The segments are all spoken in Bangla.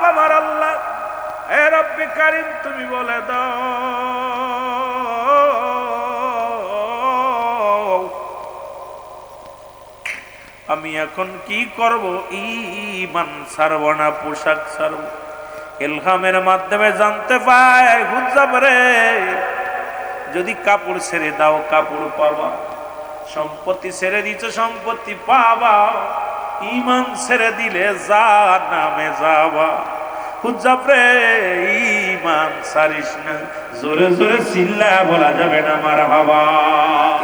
আমার আল্লাহ, হে রব্বে কারীম তুমি বলে দাও আমি এখন কি করব? ঈমান ছাড়ব না পোশাক ছাড়ব? ইলহামের মাধ্যমে জানতে পাই হুজ্জাব রে, যদি কাপড় ছেড়ে দাও কাপড় পাবা, সম্পত্তি ছেড়ে দিচ্ছ সম্পত্তি পাবা, ঈমান ছেড়ে দিলে জাহান্নামে যাবা। হুজ্জাব রে ঈমান ছাড়িস না। জোরে জোরে চিল্লা বলা যাবে না মারহাবা।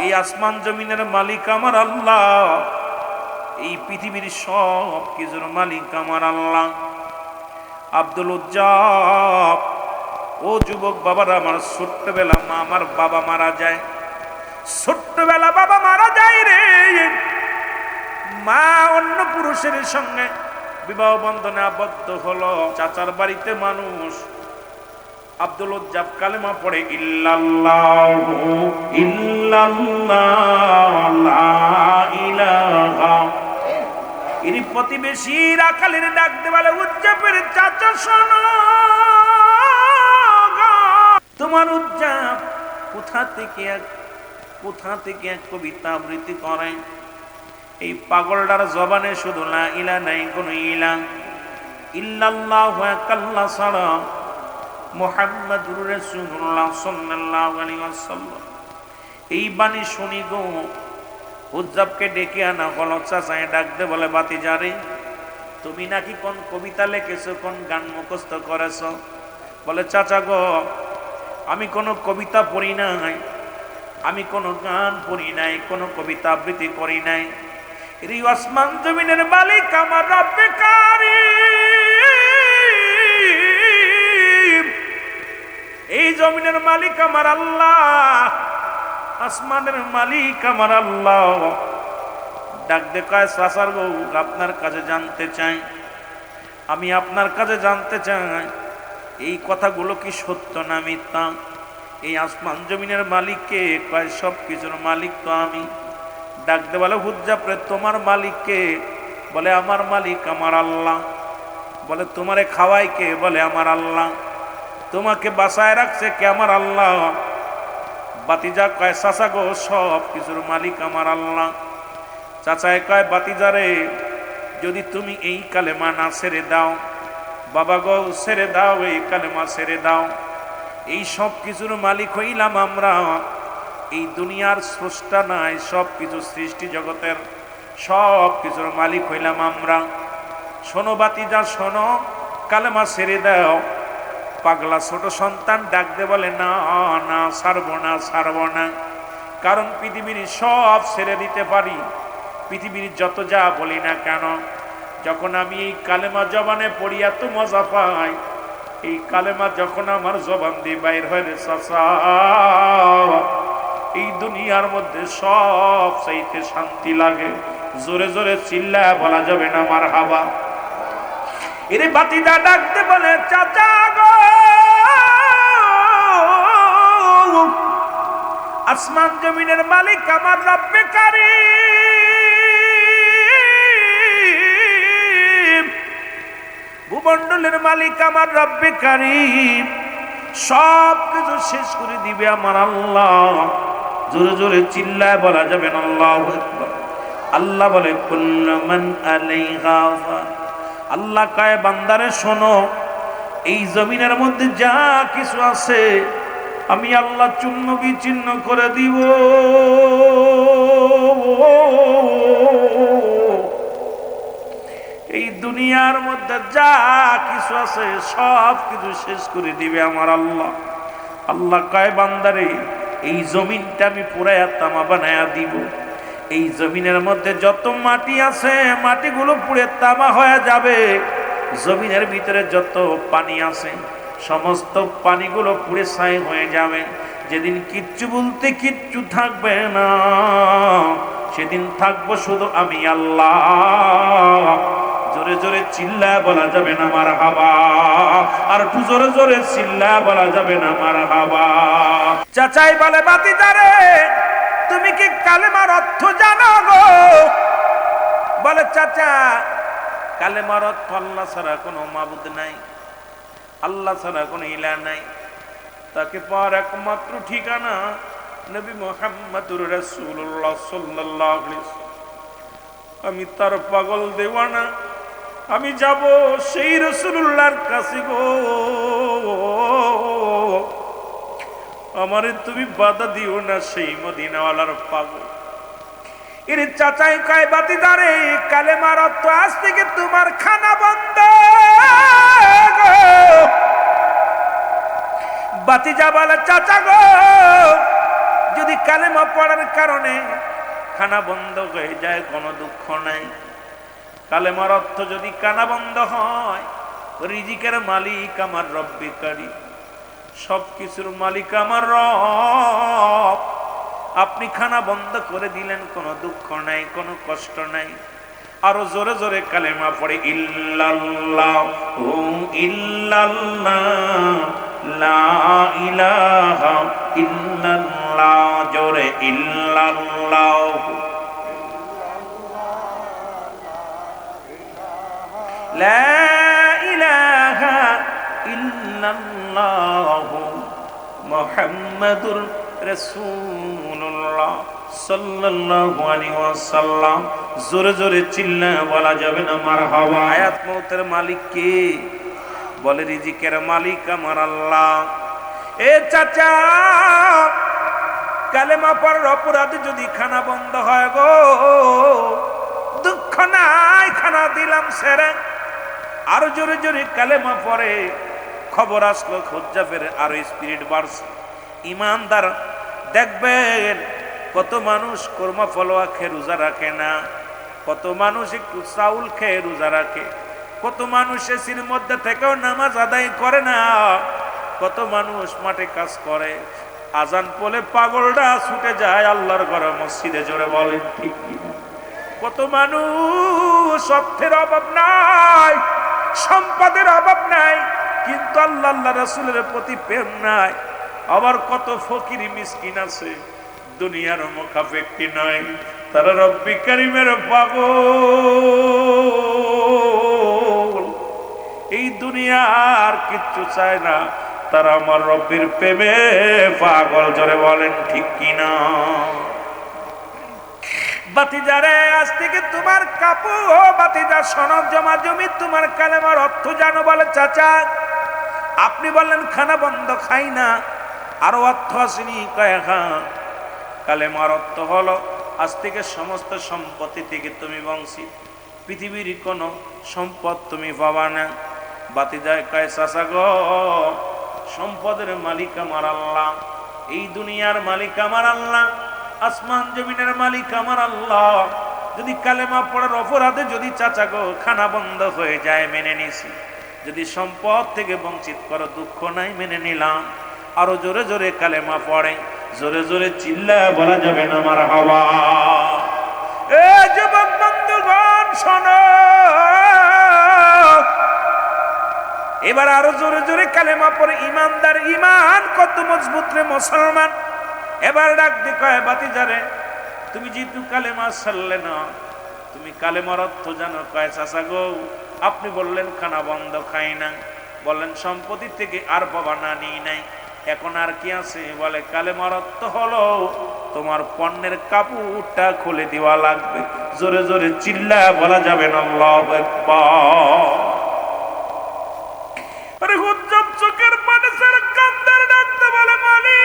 এই আসমান জমিনের মালিক আমার আল্লাহ, এই পৃথিবীর সব কিছুর মালিক আমার আল্লাহ। আব্দুল উজ্জাব, ও যুবক বাবারা, আমার ছোট্টবেলা আমার বাবা মারা যায়, ছোট্টবেলা বাবা মারা যায় রে। মা অন্য পুরুষের সঙ্গে বিবাহ বন্ধনে আবদ্ধ হলো। চাচার বাড়িতে মানুষ। আব্দুল উজ্জাব কালেমা পড়ে ইল্লাল্লাহু ইল্লাল্লাহ লা ইলাহা। এরই প্রতিবেশী রাখালের ডাক দে বলে, উজ্জাবের চাচা শোনো, তোমার উজ্জাব কোথা থেকে এক কবিতা আবৃত্তি করে। এই পাগলটার জবানে শুধু লা ইলাহা নাই, কোন ইলাহ ইল্লাল্লাহু আল্লাহ ছাড়া মুহাম্মাদুর রাসূলুল্লাহ সাল্লাল্লাহু আলাইহি ওয়াসাল্লাম। এই বাণী শুনি গো উজ্জাবকে ডেকে আনা হলো। চাচায় ডাক দে বলে, বাতিজারে তুমি নাকি কোন কবিতা লিখেছো, কোন গান মুখস্থ করেছো? বলে, চাচা গো আমি কোনো কবিতা পড়ি নাই, আমি কোনো গান পড়ি নাই, কোনো কবিতা আবৃত্তি করি নাই। এই আসমান জমিনের মালিক আমার রব্বে কারীম, এই জমিনের মালিক আমার আল্লাহ, আসমানের মালিক আমার আল্লাহ। ডাক দে কয়, চাচার গো আপনার কাছে জানতে চাই, আমি আপনার কাছে জানতে চাই এই কথাগুলো কি সত্য না মিথ্যা? এই আসমান জমিনের মালিককে? কয় সব কিছুর মালিক তো আমি। ডাক দে বলে, হুজ্জাব রে তোমার মালিককে? বলে, আমার মালিক আমার আল্লাহ। বলে, তোমারে খাওয়াই কে? বলে, আমার আল্লাহ। তোমাকে বাঁচায় রাখছে কে? আমার আল্লাহ। বাতিজা কয়, চাচা গো সব কিছুর মালিক আমার আল্লাহ। চাচায় কয়, বাতিজা রে যদি তুমি এই কালেমা না ছেড়ে দাও, বাবা গো ছেড়ে দাও, এই কালেমা ছেড়ে দাও, এই সব কিছুর মালিক হইলাম আমরা। এই দুনিয়ার স্রষ্টা নাই, সব কিছু সৃষ্টি জগতের সব কিছুর মালিক হইলাম আমরা। শোনো বাতিজা শোনো, কালেমা ছেড়ে দাও। পাগলা ছোট সন্তান ডাক দে বলে, না না ছাড়বো না, ছাড়বো না। কারণ পৃথিবীর সব ছেড়ে দিতে পারি, পৃথিবীর যত যা বলি না কেন, যখন আমি এই কালেমা জবানে পড়ি এত মজা পাই। এই কালেমা যখন আমার জবান দিয়ে বাইর হয় রে চাচা, এই দুনিয়ার মধ্যে সব চাইতে শান্তি লাগে। জোরে জোরে চিল্লা বলা যাবে না মারহাবা। এরে বাতিদা ডাকতে বলে, চাচা গো আসমান জমিনের মালিক আমার রব্বে কারীম, ভূমণ্ডলের মালিক আমার রব্বে কারীম, সব কিছু শেষ করে দিবে আমার আল্লাহ। জোরে জোরে চিল্লায় বলা যাবে না আল্লাহু আকবার। আল্লাহ বলে, কুল্লু মান আলাইহা ফান। আল্লাহ কয়, বান্দারে শোনো, এই জমিনের মধ্যে যা কিছু আছে আমি আল্লাহ চূর্ণ বিচূর্ণ করে দিব। এই দুনিয়ার মধ্যে যা কিছু আছে সব কিছু শেষ করে দিবে আমার আল্লাহ। আল্লাহ কয়, বান্দারে এই জমিনটা আমি পুরায়া তামা বানায়া দিব। এই জমিনের মধ্যে যত মাটি আছে মাটিগুলো পুড়ে তামা হয়ে যাবে। জমিনের ভিতরে যত পানি আছে সমস্ত পানিগুলো পুড়ে ছাই হয়ে যাবে। যেদিন কিচ্ছু বলতে কিচ্ছু থাকবে না, সেদিন থাকবো শুধু আমি আল্লাহ। জোরে জোরে চিল্লা বলা যাবে না মারহাবা। আর একটু জোরে জোরে চিল্লা বলা যাবে না মারহাবা। চাচাই বলে, বাতিজারে তুমি কি কালেমার অর্থ জানো গো? বলে, চাচা কালেমার অর্থ আল্লাহ ছাড়া কোনো মাবুদ নাই, আল্লাহ ছাড়া কোনো ইলাহ নাই। তাকে পাওয়ার একমাত্র ঠিকানা নবী মুহাম্মদুর রাসূলুল্লাহ সাল্লাল্লাহু আলাইহি ওয়াসাল্লাম। আমি তার পাগল দেওয়ানা, আমি যাব সেই রাসূলুল্লাহর কাছে গো। আমারে তুমি বাধা দিও না, সেই মদিনাওয়ালার পাগল। এর চাচাই কয় বাতিদারে, কালেমার অর্থ আজ থেকে তোমার খানা বন্ধ। বাতিজা বলে চাচা গো, যদি কালেমা পড়ার কারণে খানা বন্ধ হয়ে যায় কোনো দুঃখ নাই। কালেমার অর্থ যদি কানা বন্ধ হয়, রিজিকের মালিক আমার রব্বে কারীম, সবকিছুর মালিক আমার রব। আপনি খানা বন্ধ করে দিলেন, কোনো দুঃখ নাই, কোনো কষ্ট নাই। আরো জোরে জোরে কালেমা পড়ে, ইল্লাল্লাহু ইল্লাল্লাহ লা ইলাহা ইল্লাল্লাহ, জোরে ইল্লাল্লাহু লা ইলাহা ইল্লাল্লাহু মুহাম্মাদুর রাসূলুল্লাহ সাল্লাল্লাহু আলাইহি ওয়াসাল্লাম। জোরে জোরে চিল্লা বলা যাবে না মারহাবা। হায়াত মউতের মালিক কে? বলে রিজিকের মালিক আমার আল্লাহ। এ চাচা, কালেমা পড়ার অপরাধে যদি খানা বন্ধ হয় গো, দুঃখ নাই, খানা দিলাম সেরে। আরো জোরে জোরে কালেমা পড়ে, খবর আসলো খুজ্জাফের আরো স্পিরিট বাড়ছে। ইমানদার দেখবেন কত মানুষ কোরমা ফলোয়া খেয়ে রোজা রাখে না, কত মানুষ একটু চাউল খেয়ে রোজা রাখে, কত মানুষ এসির মধ্যে থেকেও নামাজ আদায় করে না, কত মানুষ মাঠে কাজ করে। আজান পড়লে পাগলটা ছুটে যায় আল্লাহর ঘরে মসজিদে, জোরে বলেন ঠিক কিনা? কত মানুষ অর্থের অভাব নাই, সম্পদের অভাব নাই, কিন্তু আল্লাহ আল্লাহ রাসূলের প্রতি প্রেম নাই। আবার কত ফকির মিসকিন আছে, দুনিয়ার মুখাপেক্ষী নয়, তারা রব্বি কারীমের পাগল। এই দুনিয়ার কিচ্ছু চায় না, তারা আমার রব্বির প্রেমে পাগল, জোরে বলেন ঠিক কিনা? বাতিজারে, আজ থেকে তোমার কাপড় বাতিজা সনদ জমা জমি, তোমার কালেমার অর্থ জানো? বলে চাচা, আপনি বললেন খানা বন্ধ, খাই না, আরো অর্থ আসেনি? কয় হ্যাঁ। কালেমার অর্থ হলো আজ থেকে সমস্ত সম্পত্তি থেকে তুমি বঞ্চিত, পৃথিবীর কোনো সম্পদ তুমি পাবা না। বাতিজায় কয় চাচা গো, সম্পদের মালিক আমার আল্লাহ, এই দুনিয়ার মালিক আমার আল্লাহ, আসমান জমিনের মালিক আমার আল্লাহ। যদি কালেমা পড়ার অপরাধে যদি চাচা গো খানা বন্ধ হয়ে যায়, মেনে নিছি। যদি সম্পদ থেকে বঞ্চিত করো, দুঃখ নাই, মেনে নিলাম। আরো জোরে জোরে কালেমা পড়ে, জোরে জোরে চিল্লা বলা যাবে না মারহাবা। এ যুবক বন্ধুগণ শোনো, এবার আরো জোরে জোরে কালেমা পড়ে ইমানদার। ইমান কত মজবুত রে মুসলমান। এবার ডাক দি কয় বাতিজারে, তুমি যেহেতু কালেমা ছাড়লে না, তুমি কালেমার অর্থ জানো? কয় চাচা গো, আপনি বললেন খানা বন্ধ, খাই না, বললেন সম্পত্তি থেকে আর পাবা না, নিই নাই, এখন আর কি আছে? বলে কালেমার অর্থ হলো তোমার পণ্যের কাপড়টা খুলে দেওয়া লাগবে। জোরে জোরে চিল্লা বলা যাবে না আল্লাহু আকবার। আরে হুজ্জাব চোখের পানি ছেড়ে কান্দার ডাকতে বলে, মালিক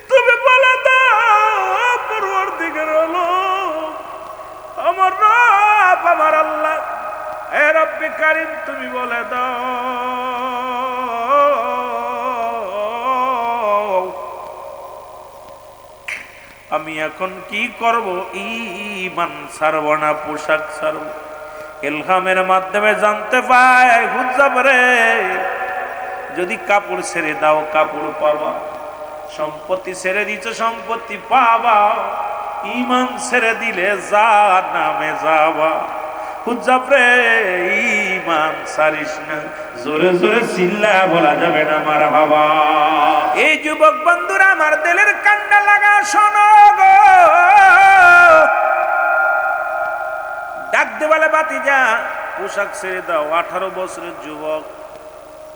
তুমি বলে দাও, পরওয়ারদিগার হলো আমার রব আমার আল্লাহ, এ রব্বে কারীম তুমি বলে দাও আমি এখন কি করব? ঈমান ছাড়ব না পোশাক ছাড়ব? ইলহামের মাধ্যমে জানতে পাই, হুজ্জাব রে, যদি কাপড় ছেড়ে দাও কাপড় পাবা, সম্পত্তি ছেড়ে দিচ্ছ সম্পত্তি পাবা, ঈমান ছেড়ে দিলে জাহান্নামে যাবা। হুজ্জাব রে ঈমান ছাড়িস না, জোরে জোরে চিল্লা বলা যাবে না মারহাবা। এই যুবক বন্ধুরা আমার দিলের কান্না লাগা শোনো গো, ডাক দে বলে বাতিজা পোশাক ছেড়ে দাও। 18 বছরের যুবক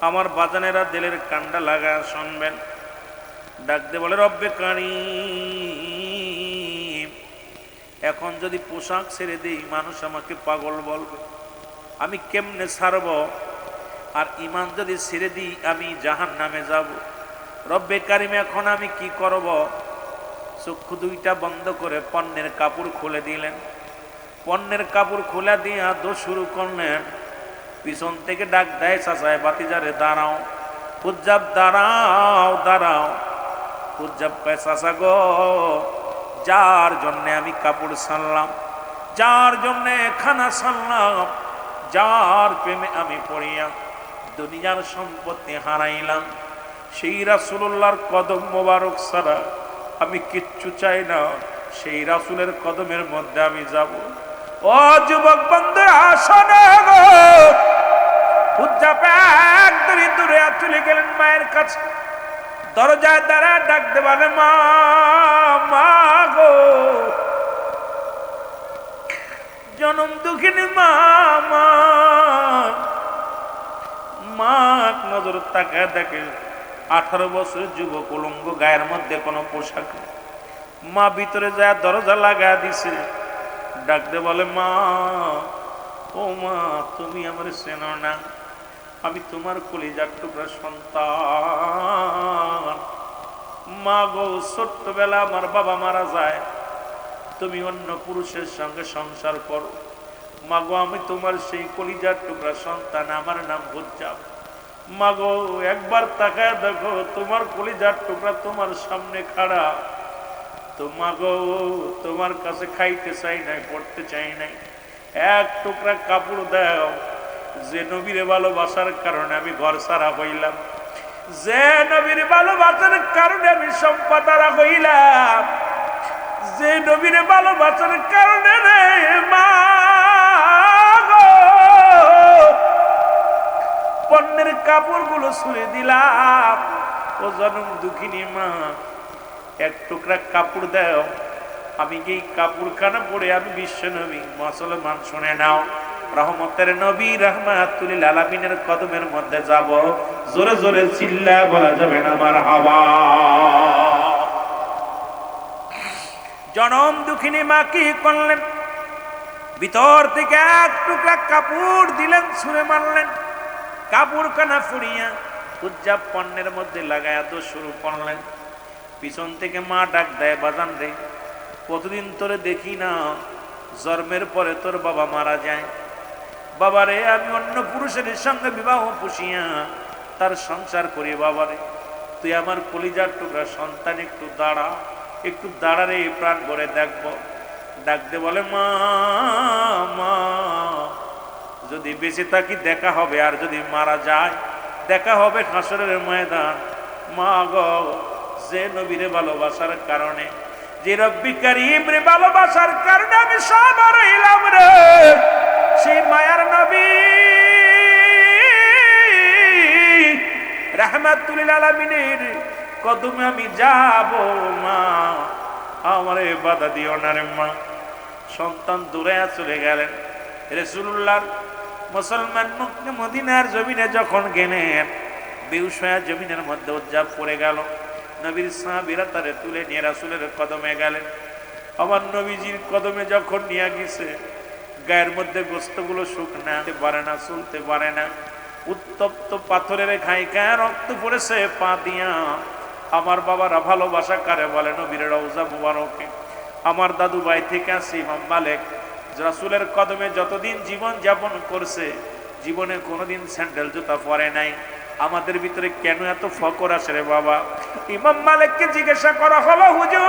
আমার বাজানেরা দিলের কান্না লাগা শুনবেন। ডাক দে বলে রব্বে কারীম, এখন যদি পোশাক ছেড়ে দিই মানুষ আমাকে পাগল বলবে, আমি কেমনে ছাড়ব? আর ঈমান যদি ছেড়ে দিই আমি জাহান্নামে যাব। রব্বে কারীম এখন আমি কি করব? চক্ষু দুইটা বন্ধ করে পণ্যের কাপড় খুলে দিলেন। পণ্যের কাপড় খুলে দিয়ে দোষ শুরু করলেন। পিছন থেকে ডাক দেয় চাচায় বাতিজারে দাঁড়াও। হুজ্জাব দাঁড়াও দাঁড়াও। হুজ্জাব কয় চাচা গো, যার জন্যে আমি কাপড় ছাড়লাম, যার জন্যে খানা ছাড়লাম, যার প্রেমে আমি পড়িয়া দুনিয়ার সম্পত্তি হারাইলাম, সেই রাসূলুল্লাহর কদম মোবারক ছাড়া আমি কিচ্ছু চাই না। সেই রাসূলের কদমের মধ্যে আমি যাব। ও যুবক বন্ধুরা শোনো গো, হুজ্জাব এক দূরে দূরে চলে গেলেন মায়ের কাছে। দরজায় দাঁড়া ডাক দেবালে মা, মা গো, জনম দুঃখিনী মা, মা। মা নজর তাকায় দেখে 18 বছরের যুবক উলঙ্গ, গায়ের মধ্যে কোনো পোশাক নেই। মা ভিতরে যায় দরজা লাগা দিছে। ডাক দে বলে মা, ও মা তুমি আমার চেনো না? আমি তোমার কলিজার টুকরা সন্তান। মা গো, ছোট্টবেলা আমার বাবা মারা যায়, তুমি অন্য পুরুষের সঙ্গে সংসার করো। মা গো, আমি তোমার সেই কলিজার টুকরা সন্তান, আমার নাম হুজ্জাব। মা গো, একবার তাকায় দেখো, তোমার কলিজার টুকরা তোমার সামনে খাড়া। তো মা গো, তোমার কাছে খাইতে চাই নাই, পড়তে চাই নাই, এক টুকরা কাপড় দাও। যে নবীরে ভালোবাসার কারণে আমি ঘর ছাড়া হইলাম, যে নবীর ভালোবাসার কারণে আমি সম্পদ হারা হইলাম, যে নবীর ভালোবাসার কারণে রে মা গো পণ্যের কাপড়গুলো ছুঁড়ে দিলাম। ও জনম দুঃখিনী মা, এক টুকরা কাপড় দাও, আমি এই কাপড়খানা পরে আমি বিশ্ব নবী মুসলমান শুনে নাও, রহমতের নবী রাহমাতুল লিল আলামিনের কদমের মধ্যে যাব। জোরে জোরে চিল্লা বলা যাবে না মারহাবা। জনম দুঃখিনী মা কি করলেন? ভিতর থেকে এক টুকরা কাপড় দিলেন, ছুঁড়ে মারলেন। কাপড়খানা ফুরিয়া হুজ্জাব পণ্যের মধ্যে লাগায়া দোষ শুরু করলেন। পিছন থেকে মা ডাক দেয়, বাজান রে, কতদিন তোরে দেখি না, জন্মের পরে তোর বাবা মারা যায়। বাবারে, আমি অন্য পুরুষের সঙ্গে বিবাহ পুষিয়া তার সংসার করি। বাবারে, তুই আমার কলিজার টুকরা সন্তান, একটু দাঁড়া, একটু দাঁড়ারে, প্রাণ ভরে দেখবো। ডাকতে বলে মা, মা, যদি বেঁচে থাকি দেখা হবে, আর যদি মারা যায় দেখা হবে হাসরের ময়দান। মা গো, যে নবীরে ভালোবাসার কারণে, যে রব্বি কারীম রে ভালোবাসার কারণে আমি সব হারাইলাম রে, সেই মায়ার নবী রাহমাতুল লিল আলামিনের কদমে আমি যাব। মা আমারে বাধা দিও না রে মা। সন্তান দূরে চলে গেলেন। রাসূলুল্লাহ মুসলমান মদিনার জমিনে যখন গেলেন, বেহুশ হয়ে জমিনের মধ্যে উজ্জাব পড়ে গেল। নবীর সাহাবীরা তারে তুলে নিয়ে রাসূলের কদমে গেলেন। আমার নবীজির কদমে যখন নিয়ে গেছে, গায়ের মধ্যে গোস্তগুলো শুকনাতে পারে না, চলতে পারে না, উত্তপ্ত পাথরের খাই খায় রক্ত পড়েছে পা দিয়া। আমার বাবারা ভালোবাসা কারে বলে? নবীর রওজা মুবারকে। আমার দাদু ভাই থেকে আসি ইমাম মালিক, রাসূলের কদমে যতদিন জীবন যাপন করছে, জীবনে কোনোদিন স্যান্ডেল জুতা পরে নাই। আমাদের ভিতরে কেন এত ফকর আসে রে বাবা? ইমাম মালিককে জিজ্ঞাসা করা হলো, হুজুর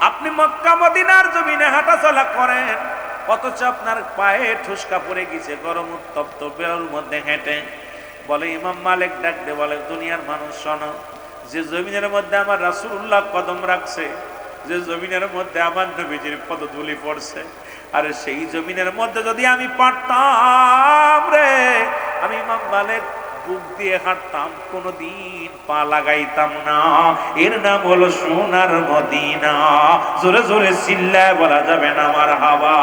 আপনি মক্কা মদিনার জমিনে হাঁটাচলা করেন, অথচ আপনার পায়ে ঠুসকা পড়ে গেছে গরম উত্তপ্ত বেরোর মধ্যে হেঁটে। বলে ইমাম মালিক ডাক দে বলে, দুনিয়ার মানুষ শোনো, যে জমিনের মধ্যে আমার রাসূলুল্লাহ কদম রাখছে, যে জমিনের মধ্যে আমার নবীজির পদধূলি পড়ছে, আর সেই জমিনের মধ্যে যদি আমি পারতাম রে, আমি ইমাম মালিক বুক দিয়ে হাঁটতাম, কোনদিন পা লাগাইতাম না। এর নাম হলো সোনার মদিনা। জোরে জোরে চিল্লায় বলা যাবে না মারহাবা।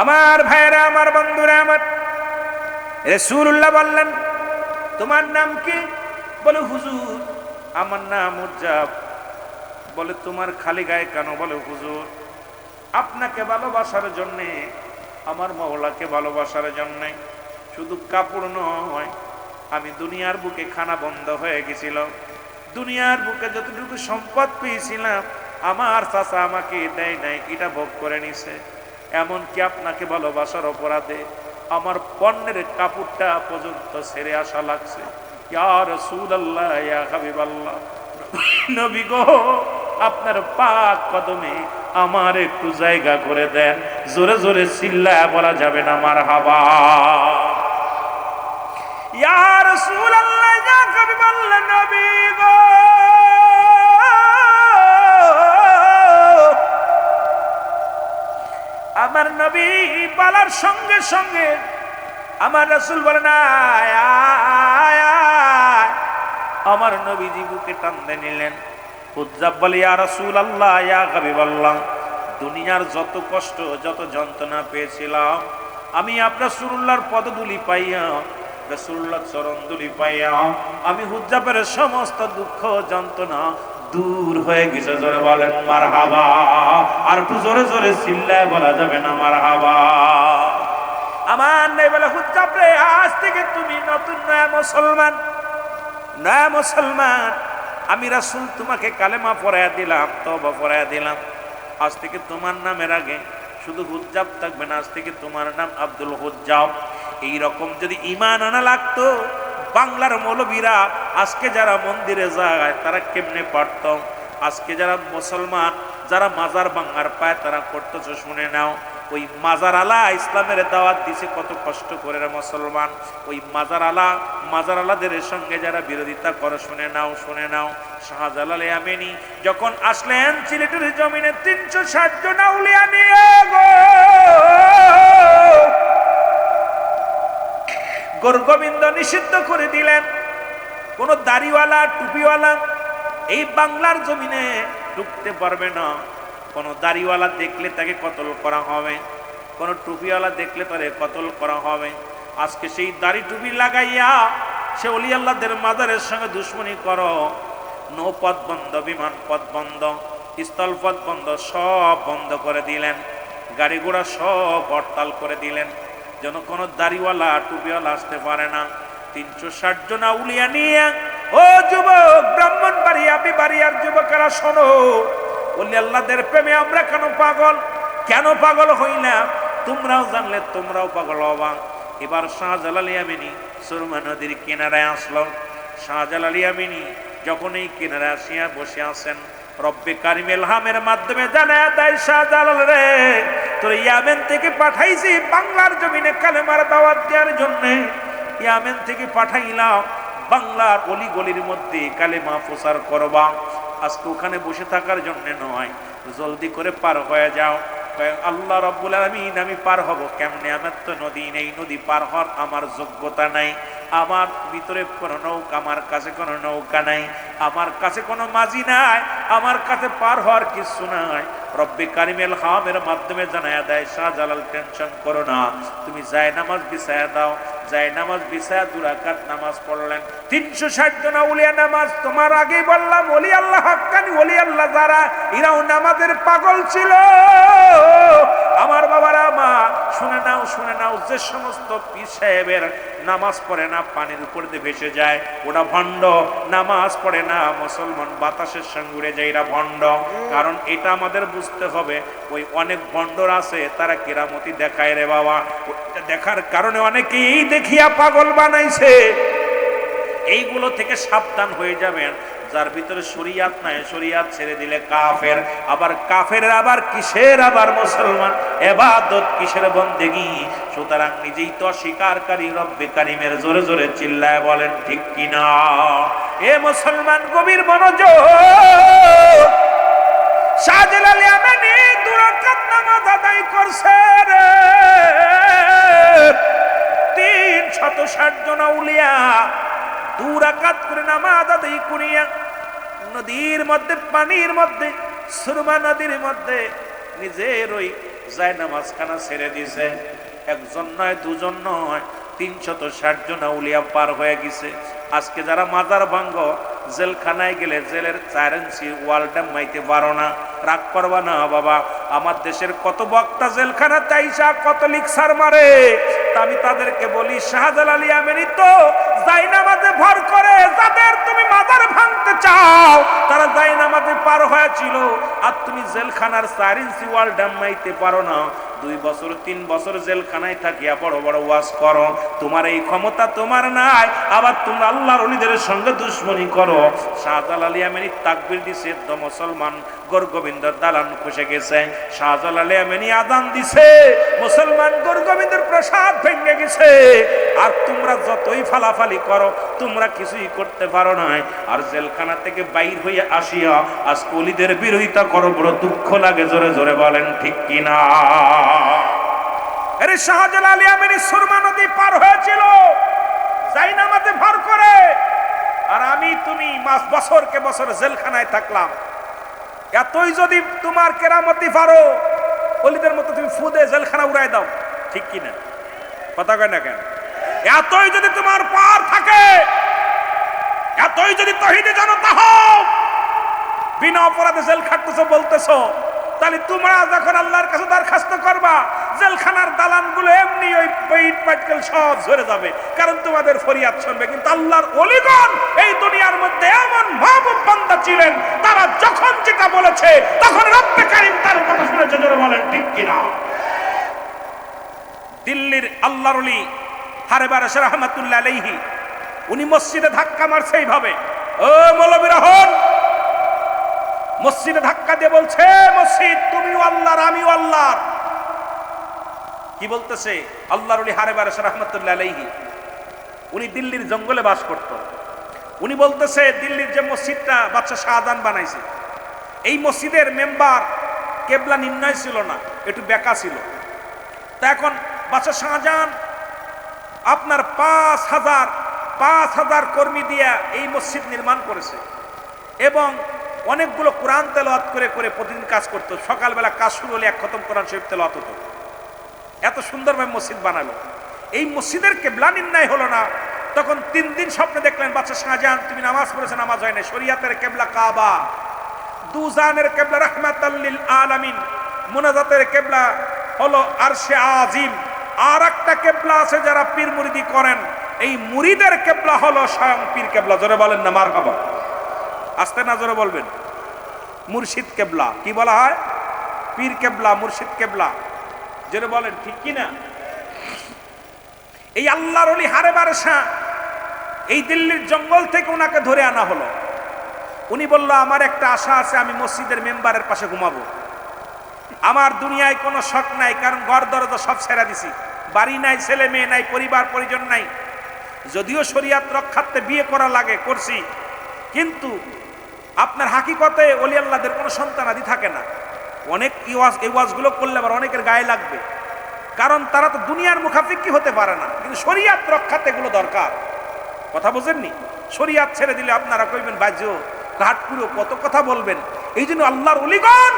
আমার ভাইরা, আমার বন্ধুরা, আমার রাসূলুল্লাহ বললেন, তোমার নাম কি? বলে হুজুর আমার নাম উজ্জাব। বলে তোমার খালি গায়ে কেন? বলে হুজুর আপনাকে ভালোবাসার জন্যে, আমার মওলাকে ভালোবাসার জন্যে। শুধু কাপড় নয়, আমি দুনিয়ার বুকে খানা বন্ধ হয়ে গেছিল, দুনিয়ার বুকে যতটুকু সম্পদ পেয়েছিলাম আমার চাচা আমাকে দেয় নাই, এটা ভোগ করে নিছে। এমনকি আপনাকে ভালোবাসার অপরাধে আমার পণ্যের কাপড়টা পর্যন্ত ছেড়ে আসা লাগছে। ইয়া রাসূলুল্লাহ, ইয়া হাবিবাল্লাহ, নবী গো আপনার পাক কদমে আমার একটু জায়গা করে দেন। জোরে জোরে চিল্লায় বলা যাবে না মারহাবা। ইয়া রাসূলুল্লাহ, ইয়া হাবিবাল্লাহ, নবী গো আমার নবী বলার সঙ্গে সঙ্গে আমার রাসূল বলেন আয় আয় আয়। আমার নবীজি বুকে টানতে নিলেন। উজ্জাব বলে ইয়া রাসূলুল্লাহ, ইয়া হাবিবাল্লাহ, দুনিয়ার যত কষ্ট যত যন্ত্রণা পেয়েছিলাম আমি আপনার রাসূলুল্লাহর পদধূলি পাইয়া, রাসূলুল্লাহর চরণধূলি পাইয়া আমি উজ্জাবের সমস্ত দুঃখ যন্ত্রণা দূর হয়ে গেছে। জোরে বলেন মারহাবা। আর একটু জোরে জোরে চিল্লায় বলা যাবে না মারহাবা। আমার নেই বলে উজ্জাব রে, আজ থেকে তুমি নতুন নয়া মুসলমান, নয়া মুসলমান। আমি রাসূল তোমাকে কালেমা পড়াইয়া দিলাম, তওবা পড়াইয়া দিলাম। আজ থেকে তোমার নামের আগে শুধু হুজ্জাব থাকবে না, আজ থেকে তোমার নাম আব্দুল হুজ্জাব। এইরকম যদি ঈমান আনা লাগতো, বাংলার মৌলবীরা আজকে যারা মন্দিরে যায় তারা কেমনে পারত? আজকে যারা মুসলমান যারা মাজার ভাঙার পায় তারা করতেছে, শুনে নাও। ওই মাজার আলা ইসলামের দাওয়াত দিছে কত কষ্ট করে রে মুসলমান। ওই মাজার আলাদের সঙ্গে যারা বিরোধিতা করে, শুনে নাও, শুনে নাও। শাহজালাল ইয়ামানি যখন আসলেন সিলেটের জমিনে 360 জন আউলিয়া নিয়ে গো, গোরগোবিন্দ নিষিদ্ধ করে দিলেন। কোন দাড়িওয়ালা টুপিওয়ালা এই বাংলার জমিনে ঢুকতে পারবে না। কোন দাড়িওয়ালা দেখলে তাকে কতল করা হবে, কোন টুপিওয়ালা দেখলে তারে কতল করা হবে। আজকে সেই দাড়ি টুপি লাগাইয়া সে ওলি আল্লাহদের মাজারের সঙ্গে দুশ্মনী করো। নৌপথ বন্ধ, বিমান পথ বন্ধ, স্থল পথ বন্ধ, সব বন্ধ করে দিলেন। গাড়ি ঘোড়া সব হরতাল করে দিলেন, যেন কোনো দাড়িওয়ালা টুপিওয়ালা আসতে পারে না। 360 জন আউলিয়া নিয়ে, ও যুবক ব্রাহ্মণবাড়িয়া বিবাড়িয়ার যুবকেরা শোনো, ওলি আল্লাহদের প্রেমে আমরা কেন পাগল হইলাম? তোমরাও জানলে তোমরাও পাগল হবা। এবার শাহজালাল ইয়ামানি সুরমা নদীর কিনারায় আসলো। শাহজালাল ইয়ামানি যখন এই কিনারায় আসিয়া বসে আছেন, রব্বে কারিম ইলহামের মাধ্যমে জানায়া দেয়, শাহজালাল রে, তোর ইয়ামেন থেকে পাঠাইছি বাংলার জমিনে কালেমার দাওয়াত দেওয়ার জন্য। ইয়ামেন থেকে পাঠাইলাম বাংলার অলি গলির মধ্যে কালেমা প্রচার করবা। আজকে ওখানে বসে থাকার জন্য নয়, জলদি করে পার হয়ে যাও। আল্লাহ রাব্বুল আলামিন, আমি পার হব কেমনে? আমার তো নদী নেই, নদী পার হওয়ার আমার যোগ্যতা নাই, আমার ভিতরে কোনো নৌকা, আমার কাছে কোনো নৌকা নাই, আমার কাছে কোনো মাঝি নাই, আমার কাছে পার হওয়ার কিছু নাই। রব্বে কারিম ইলহামের মাধ্যমে জানায়া দেয়, শাহজালাল টেনশন করো না, তুমি নামাজ বিছায়া দাও। নামাজ বিছায়া 2 রাকাত নামাজ পড়লেন। 360 জন আউলিয়া নামাজ, তোমার আগেই বললাম ওলি আল্লাহ হাক্কানি ওলি আল্লাহ যারা, এরাও নামাজের পাগল ছিল। আমার বাবারা, মা শুনে নাও, যে সমস্ত পীর সাহেবের নামাজ পড়ে না, পানির উপর দিয়ে ভেসে যায়, ওটা ভণ্ড। নামাজ পড়ে না, মুসলমান বাতাসের সঙ্গে উড়ে যায়, এরা ভণ্ড। কারণ এটা আমাদের বুঝতে হবে, ওই অনেক ভণ্ডর আছে তারা কেরামতি দেখায় রে বাবা। ওইটা দেখার কারণে অনেকেই দেখিয়া পাগল বানাইছে। এইগুলো থেকে সাবধান হয়ে যাবেন। যার ভিতরে শরিয়াত নাই, শরিয়াত ছেড়ে দিলে কাফের। আবার কাফের আবার কিসের আবার মুসলমান, ইবাদত কিসের বন্দেগী। সুতরাং নিজেই তো স্বীকারকারী রব্বে কারিমের। জোরে জোরে চিল্লায় বলেন ঠিক কিনা? এ মুসলমান গভীর মনোযোগ, হঠাৎ করে নামাজ আদায় করিয়া নদীর মধ্যে, পানির মধ্যে, সুরমা নদীর মধ্যে নিজের ওই যায় নামাজখানা ছেড়ে দিছে। একজন নয়, দুজন নয়, 360 জন আউলিয়া পার হয়ে গেছে। আজকে যারা মাজার ভাঙ্গ, জেলখানায় গেলে জেলের 4 ইঞ্চি ওয়ালটা মাইতে পারো না, রাগ করবা না বাবা। আমার দেশের কত বক্তা জেলখানা তাইসা কত লিকসার মারে, তা আমি তাদেরকে বলি শাহজালাল ইয়ামানি তো জায়নামাজে ভর করে যাদের তুমি মাজার ভাঙতে চাও তারা জায়নামাজে পার হয়েছিল, আর তুমি জেলখানার 4 ইঞ্চি ওয়াল ডামাইতে পারো না। 2 বছর 3 বছর জেলখানায় থাকিয়া বড় বড় ওয়াজ করো, তোমার এই ক্ষমতা তোমার নাই, আবার তোমরা আল্লাহর ওলিদের সঙ্গে দুশমনি করো। শাহজালাল ইয়ামানি তাকবীর দিছে তো মুসলমান গোরগোবিন্দর দালান খসে গেছে। শাহজালাল ইয়ামানি আযান দিছে, মুসলমান গোরগোবিন্দের প্রসাদ ভেঙে গেছে। আর তোমরা যতই ফালাফালি করো তোমরা কিছুই করতে পারো না। আর জেলখানা থেকে বাইর হয়ে আসিয়া আজ ওলিদের বিরোধিতা করো, বড় দুঃখ লাগে। জোরে জোরে বলেন ঠিক কিনা? আরে শাহজালাল ইয়ামানি সুরমা নদী পার হয়েছিল জায়নামাজে ভর করে, আর আমি তুমি বছরকে বছর জেলখানায় থাকলাম। এতই যদি তোমার কেরামতি পারো, ওলিদের মতো তুমি ফুদে জেলখানা উড়াই দাও, ঠিক কিনা? কথা কয় না কেন? এতই যদি তোমার পার থাকে, এতই যদি তৌহিদে জনতা হও, বিনা অপরাধে জেল খাটতেছো বলতেছো, তাহলে তোমরা যখন আল্লাহর কাছে দরখাস্ত করবা, জেলখানার দালানগুলো এমনি ওই পেট পাটকেল সব ঝরে যাবে, কারণ তোমাদের ফরিয়াদ শুনবে। কিন্তু আল্লাহর ওলিগণ এই দুনিয়ার মধ্যে এমন মাহবুব বান্দা ছিলেন, তারা যখন যেটা বলেছে তখন রব্বে কারীম তার কথা শুনেছে। জোরে বলেন ঠিক কিনা? দিল্লির আল্লাহর ওলি হারেবারেশ রহমাতুল্লাহ আলাইহি, উনি মসজিদে ধাক্কা মারছে এইভাবে, ও মৌলবীরা হন, মসজিদে ধাক্কা দিয়ে বলছে, মসজিদ তুমিও আল্লাহর আমিও আল্লাহর। কি বলতেছে? আল্লাহর ওলি হারেবারেশ রহমাতুল্লাহ আলাইহি, উনি দিল্লির জঙ্গলে বাস করত। উনি বলতেছে দিল্লির যে মসজিদটা বাদশা শাহজাহান বানাইছে, এই মসজিদের মেম্বার কেবলা নির্ণয় ছিল না, একটু বেঁকা ছিল। তা এখন বাদশা শাহজাহান আপনার 5,000 কর্মী দিয়া এই মসজিদ নির্মাণ করেছে, এবং অনেকগুলো কোরআন তেলাওয়াত করে করে প্রতিদিন কাজ করতো। সকালবেলা কাজ শুরু হলে 1 খতম কোরআন শরীফ তেলাওয়াত হতো। এত সুন্দরভাবে মসজিদ বানালো। এই মসজিদের কেবলা নির্ণয় হলো না, তখন 3 দিন স্বপ্নে দেখলেন বাদশা শাহজাহান, তুমি নামাজ পড়েছে, নামাজ হয় না। শরিয়াতের কেবলা কাবা, দুজানের কেবলা রাহমাতাল লিল আলামিন, মুনাজাতের কেবলা হলো আরশে আজিম। আর একটা কেবলা আছে যারা পীর মুরিদি করেন, এই মুরিদের কেবলা হলো স্বয়ং পীর কেবলা। জোরে বলেন না মারহাবা? আস্তে না জোরে বলবেন। মুর্শিদ কেবলা কি বলা হয়? পীর কেবলা, মুর্শিদ কেবলা। জোরে বলেন ঠিক কি না? এই আল্লাহর ওলি হারেবারেশ এই দিল্লির জঙ্গল থেকে ওনাকে ধরে আনা হলো। উনি বলল, আমার একটা আশা আছে, আমি মসজিদের মেম্বারের পাশে ঘুমাবো। আমার দুনিয়ায় কোনো শখ নাই, কারণ ঘর দরজা সব ছেড়ে দিছি, বাড়ি নাই, ছেলে মেয়ে নাই, পরিবার পরিজন নাই। যদিও শরিয়াত রক্ষার্থে বিয়ে করা লাগে, করছি, কিন্তু আপনার হাকিকতে ওলি আল্লাহদের কোনো সন্তানাদি থাকে না। অনেক এই ওয়াজগুলো করলে আবার অনেকের গায়ে লাগবে, কারণ তারা তো দুনিয়ার মুখাফিক্কি হতে পারে না, কিন্তু শরিয়াত রক্ষাতে এগুলো দরকার। কথা বুঝেননি? শরিয়াত ছেড়ে দিলে আপনারা কইবেন বাজো ঘাটপুরো, কত কথা বলবেন। এই জন্য আল্লাহর ওলিগণ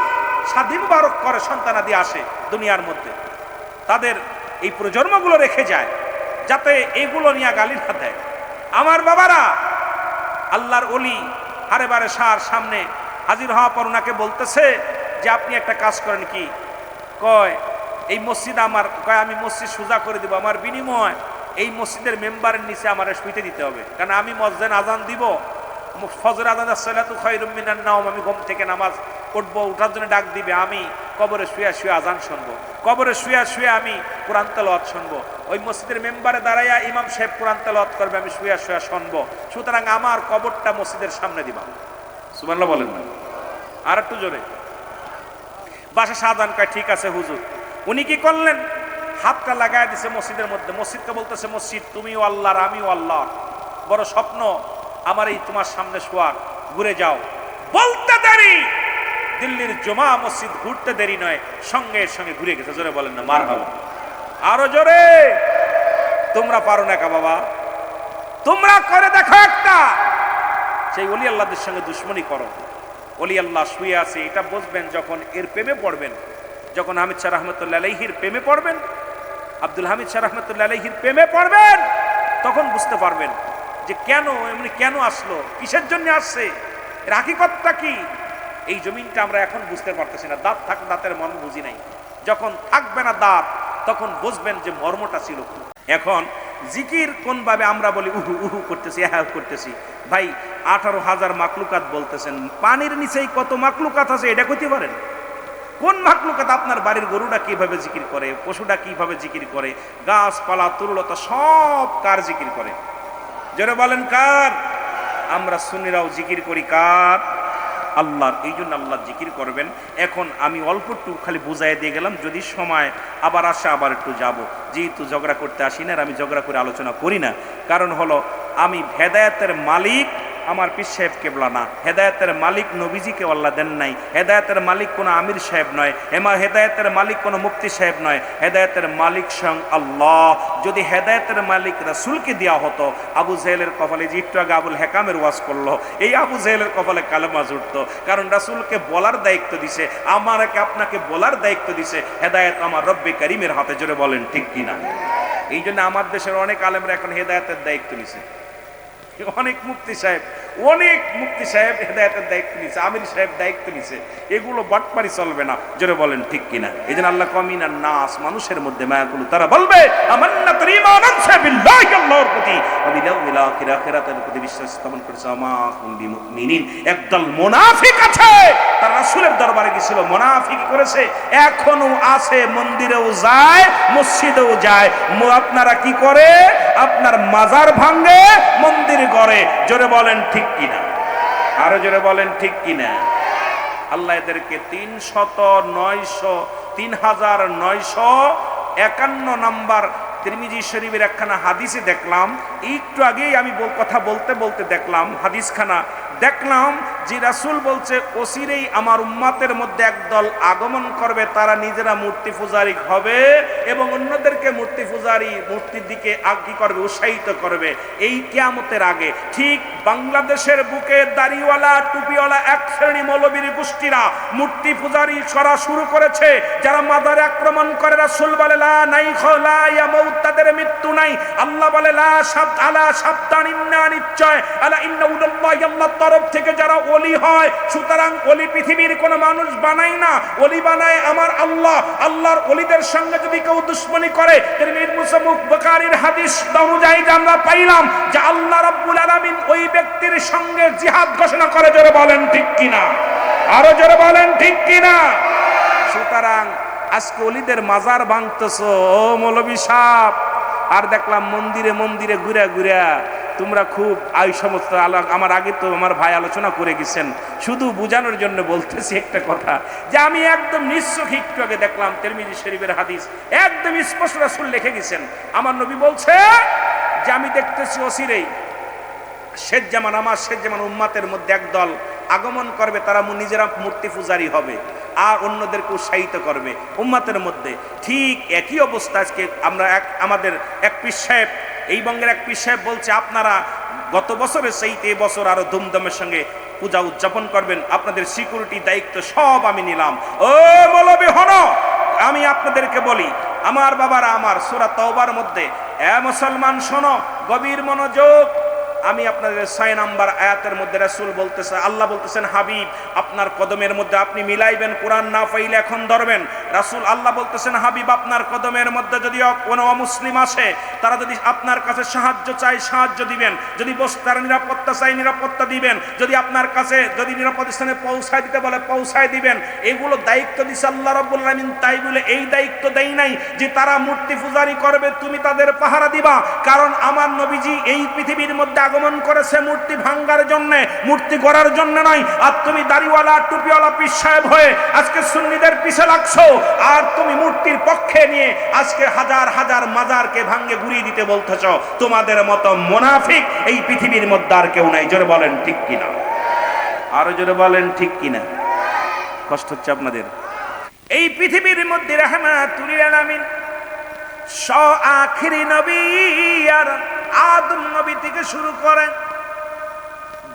স্বাধীন মুবারক করে সন্তানাদি আসে দুনিয়ার মধ্যে, তাদের এই প্রজন্মগুলো রেখে যায়, যাতে এইগুলো নিয়ে গালি না দেয়। আমার বাবারা, আল্লাহর ওলি হারেবারেশ সামনে হাজির হওয়া পর ওনাকে বলতেছে যে আপনি একটা কাজ করেন। কি কয়? এই মসজিদ আমার, কয় আমি মসজিদ সোজা করে দিব, আমার বিনিময় এই মসজিদের মেম্বারের নিচে আমার শুইতে দিতে হবে, কারণ আমি মসজিদে আজান দিব, ফজর আজান সালাতু খায়রুম মিনান নাওম, আমি ঘুম থেকে নামাজ উঠবো, উঠার জন্য ডাক দিবে, আমি কবরে শুয়ে শুয়ে আজান শুনবো, কবরে শুয়ে শুয়ে আমি কোরআন তেলাওয়াত শুনবো, ওই মসজিদের মেম্বারে দাঁড়াইয়া ইমাম সাহেব কোরআন তেলাওয়াত করবে, আমি শুয়ে শুয়ে শুনবো। সুতরাং আমার কবরটা মসজিদের সামনে দিবা। সুবহানাল্লাহ বলেন না? আর একটু জোরে। বাদশা শাহজাহান কয় ঠিক আছে হুজুর। উনি কি করলেন? হাতটা লাগাই দিছে মসজিদের মধ্যে। মসজিদকে বলতেছে, মসজিদ তুমিও আল্লাহর আমিও আল্লাহর, বড় স্বপ্ন আমার এই তোমার সামনে শোয়ার, ঘুরে যাও। বলতে দেরি, দিল্লির জমা মসজিদ ঘুরতে দেরি নয়, সঙ্গে সঙ্গে ঘুরে গেছে। জোরে বলেন না মারহাবা? আরো জোরে। তোমরা পারো না কা বাবা? তোমরা করে দেখো একটা, সেই ওলি আল্লাহদের সঙ্গে দুশ্মনী করো। ওলি আল্লাহ শুয়ে আছে, এটা বুঝবেন যখন এর প্রেমে পড়বেন, যখন হামিদ শাহ রহমতুল্লাহ আলাইহির প্রেমে পড়বেন, আব্দুল হামিদ শাহ রহমতুল্লাহ আলাইহির প্রেমে পড়বেন, তখন বুঝতে পারবেন যে কেন এমনি, কেন আসলো, কিসের জন্য আসছে, এর হাকিকতটা কি। এই জমিনটা আমরা এখন বুঝতে পারতেছি না। দাঁত থাক, দাঁতের মর্ম বুঝি নাই। যখন থাকবে না দাঁত, তখন বুঝবেন যে মর্মটা ছিল। এখন জিকির কোন ভাবে আমরা বলি উহু উহু করতেছি, হ্যাঁ করতেছি। ভাই 18,000 মাকলুকাত বলতেছেন, পানির নিচেই কত মাকলুকাত আছে এটা কইতে পারেন? কোন মাকলুকাত? আপনার বাড়ির গরুটা কিভাবে জিকির করে, পশুটা কিভাবে জিকির করে, গাছপালা তরুলতা সব কার জিকির করে? জোরে বলেন কার? আমরা সুন্নিরাও জিকির করি কার? আল্লাহর। এই জন্য আল্লাহ জিকির করবেন। এখন আমি অল্প একটু খালি বুঝাই দিয়ে গেলাম, যদি সময় আবার আসে আবার একটু যাব। যেহেতু ঝগড়া করতে আসি না, আর আমি ঝগড়া করে আলোচনা করি না, কারণ হলো আমি হেদায়েতের মালিক আমার পীর সাহেব কেবলা না, হেদায়েতের মালিক নবীজিকে আল্লাহ দেন নাই, হেদায়েতের মালিক কোনো আমির সাহেব নয়, হেদায়েতের মালিক কোনো মুফতি সাহেব নয়, হেদায়েতের মালিক স্বয়ং আল্লাহ। যদি হেদায়েতের মালিক রাসূলকে দেওয়া হতো, আবু জেহেলের কপালে, যে একটু আগে আবুল হেকামের ওয়াজ করলো, এই আবু জেহেলের কপালে কালেমা জুড়তো। কারণ রাসূলকে বলার দায়িত্ব দিছে, আমাকে আপনাকে বলার দায়িত্ব দিছে। হেদায়েত আমার রব্বে কারিমের হাতে। জোরে বলেন ঠিক কিনা? এই জন্য আমার দেশের অনেক আলেমরা এখন হেদায়েতের দায়িত্ব নিছে। অনেক মুফতি সাহেব হেদায়েতের দায়িত্ব নিছে, আমির সাহেব দায়িত্ব নিছে। এগুলো বাটপারি চলবে না। জোরে বলেন ঠিক কিনা? এই জন্য আল্লাহ কমিনান নাস, মানুষের মধ্যে মায়াকুল, তারা বলবে আমান্নাত ঈমান আনছে বিল্লাহি, আল্লাহর প্রতি, ওয়াবিল আখিরাতের প্রতি বিশ্বাস স্থাপন করেছে। আমা কুম বিমুমিনিন। একদল মুনাফিক আছে, তারা রাসূলের দরবারে গিয়েছিল, মুনাফিকি করেছে, এখনো আছে, মন্দিরেও যায়, মসজিদেও যায়। আপনারা কি করে? আপনার মাজার ভাঙে, মন্দির গড়ে। জোরে বলেন ঠিক কিনা? আরো জোরে বলেন ঠিক কিনা? আল্লাহ এদেরকে 3951 নাম্বার তিরমিজি শরীফের একখানা হাদিসে দেখলাম, একটু আগেই আমি কথা বলতে বলতে দেখলাম হাদিসখানা, দেখলাম যে রাসূল বলছে অচিরেই আমার উম্মতের মধ্যে একদল আগমন করবে, তারা নিজেরা মূর্তি পূজারী হবে এবং অন্যদেরকে মূর্তি পূজারী, মূর্তির দিকে কি করবে? উৎসাহিত করবে। এই কিয়ামতের আগে ঠিক বাংলাদেশের বুকে দাড়িওয়ালা টুপিওয়ালা এক শ্রেণী মৌলবীর গোষ্ঠীরা মূর্তি পূজারী করা শুরু করেছে। যারা মাজারে আক্রমণ করে, রাসূল বলে লা নাইখলা ইয়ামুত, তাদের মৃত্যু নাই। আল্লাহ বলে লা আলা সাবধান, ইন্না নিশ্চয়, আলা ইন্না উদাল্লাহি, আল্লাহর তরফ থেকে যারা ওলি হয়। সুতরাং ওলি পৃথিবীর কোনো মানুষ বানায় না, ওলি বানায় আমার আল্লাহ। আল্লাহর ওলিদের সঙ্গে যদি কেউ দুশমনি করে, তিরমিজি মুসলিম বুখারীর হাদিস অনুযায়ী আমরা পাইলাম যে আল্লাহ রাব্বুল আলামিন ওই ব্যক্তির সঙ্গে জিহাদ ঘোষণা করে। জোরে বলেন ঠিক কিনা? আরো জোরে বলেন ঠিক কিনা? সুতরাং আজকে ওলিদের মাজার ভাঙতেছো ও মৌলভী সাহেব, আর দেখলাম মন্দিরে মন্দিরে ঘুরা ঘুরা তোমরা খুব এই সমস্ত আমার আগে তো আমার ভাই আলোচনা করে গেছেন। শুধু বোঝানোর জন্য বলতেছি একটা কথা, যে আমি একদম নিশ্চয় একটু আগে দেখলাম তিরমিজি শরীফের হাদিস, একদম স্পষ্ট রাসূল লিখে গেছেন, আমার নবী বলছে যে আমি দেখতেছি অচিরেই শেষ জামান, আমার শেষ জামান উম্মতের মধ্যে একদল আগমন করবে, তারা নিজেরা মূর্তি পূজারী হবে আর অন্যদেরকে উৎসাহিত করবে উম্মতের মধ্যে। ঠিক একই অবস্থা আজকে আমরা আমাদের এক পীর সাহেব, এই বঙ্গের এক পীর সাহেব বলছে আপনারা গত বছরের সেইতে এবছর আরো ধুমধামের সঙ্গে পূজা উদযাপন করবেন, আপনাদের সিকিউরিটি দায়িত্ব সব আমি নিলাম। ও মৌলবী হনো, আমি আপনাদেরকে বলি, আমার বাবারা, আমার সূরা তাওবার মধ্যে, এ মুসলমান শোনো, গভীর মনোযোগ। আমি আপনাদের 6 নম্বর আয়াতের মধ্যে রাসূল বলতেছে, আল্লাহ বলতেছেন হাবিব আপনার কদমের মধ্যে আপনি মিলাইবেন, কোরআন না পাইলে এখন ধরবেন। রাসূল আল্লাহ বলতেছেন হাবিব আপনার কদমের মধ্যে যদি কোনো অমুসলিম আসে, তারা যদি আপনার কাছে সাহায্য চায় সাহায্য দিবেন, যদি বস্তার নিরাপত্তা চাই নিরাপত্তা দিবেন, যদি আপনার কাছে যদি নিরাপদ স্থানে পৌঁছায় দিতে বলে পৌঁছায় দিবেন। এগুলো দায়িত্ব দিছে আল্লাহ রাব্বুল আলামিন। তাই বলে এই দায়িত্ব দেই নাই যে তারা মূর্তি পূজারি করবে তুমি তাদের পাহারা দিবা, কারণ আমার নবীজি এই পৃথিবীর মধ্যে আগমন করেছে মূর্তি ভাঙ্গার জন্য, মূর্তি গড়ার জন্য নয়। আর তুমি দাড়িওয়ালা টুপিওয়ালা পীর সাহেব হয়ে আজকে সুন্নিদের পিছে লাগছো, আর তুমি মূর্তির পক্ষে নিয়ে আজকে হাজার হাজার মাজারকে ভাঙ্গে ঘুরিয়ে দিতে বলতেছ। তোমাদের মতো মুনাফিক এই পৃথিবীর মধ্যে আর কেউ নাই। জোরে বলেন ঠিক কিনা? আরো জোরে বলেন ঠিক কিনা? কষ্ট হচ্ছে আপনাদের? এই পৃথিবীর মধ্যে রাহমাতুল লিল আলামিন আখিরি নবী আর আদম নবী থেকে শুরু করে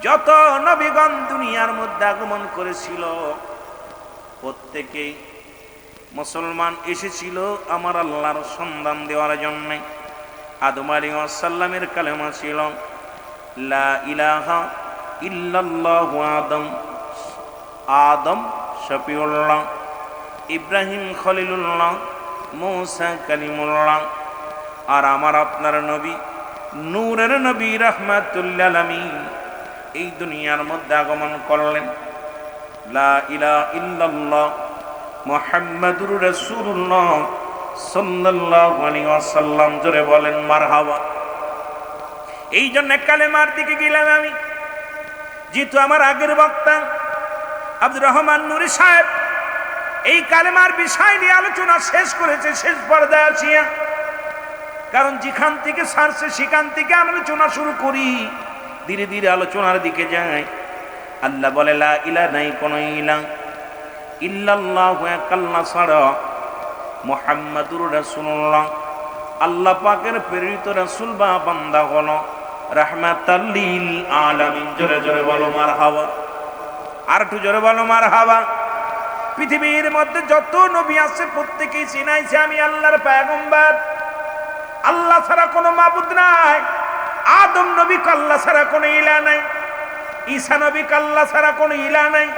যত নবীগণ দুনিয়ার মধ্যে আগমন করেছিল প্রত্যেকেই মুসলমান এসেছিল আমার আল্লাহর সন্ধান দেওয়ার জন্য। আদম আলাইহিস সালামের কালেমা ছিল লা ইলাহা ইল্লাল্লাহু আদম, আদম শফিউল্লাহ, ইব্রাহিম খলিলুল্লাহ, মূসা কালিমুল্লাহ। আর আমার আপনার নবী নূরের নবী রাহমাতুল লিল আলামিন এই দুনিয়ার মধ্যে আগমন করলেন। লা ইলাহা ইল্লাল্লাহ মুহাম্মাদুর রাসূলুল্লাহ সাল্লাল্লাহু আলাইহি ওয়াসাল্লাম, জোরে বলেন মারহাবা। এই জন্য কালেমার দিকে গেলাম আমি। যেহেতু আমার আগের বক্তা আব্দুর রহমান নুরি সাহেব এই কালেমার বিষয় নিয়ে আলোচনা শেষ করেছে শেষ পর্যায়ে আসিয়া, কারণ যেখান থেকে ছাড়ছে সেখান থেকে আলোচনা শুরু করি, ধীরে ধীরে আলোচনার দিকে যাই। আল্লাহ বলে লা ইলাহা নাই কোন ইলাহ ইল্লাল্লাহু আল্লাহ ছাড়া, মুহাম্মাদুর রাসূলুল্লাহ আল্লাহ পাকের প্রেরিত রাসূল বা বান্দা হলো রাহমাতাল লিল আলামিন। জোরে জোরে বলো মারহাবা, আর একটু জোরে বলো মারহাবা। পৃথিবীর মধ্যে যত নবী আছে প্রত্যেকেই চিনাইছে আমি আল্লাহর পয়গম্বর, আল্লাহ ছাড়া কোনো মাবুদ নাই। আদম নবী আল্লাহ ছাড়া কোনো ইলাহ নাই, ঈসা নবী আল্লাহ ছাড়া কোনো ইলাহ নাই,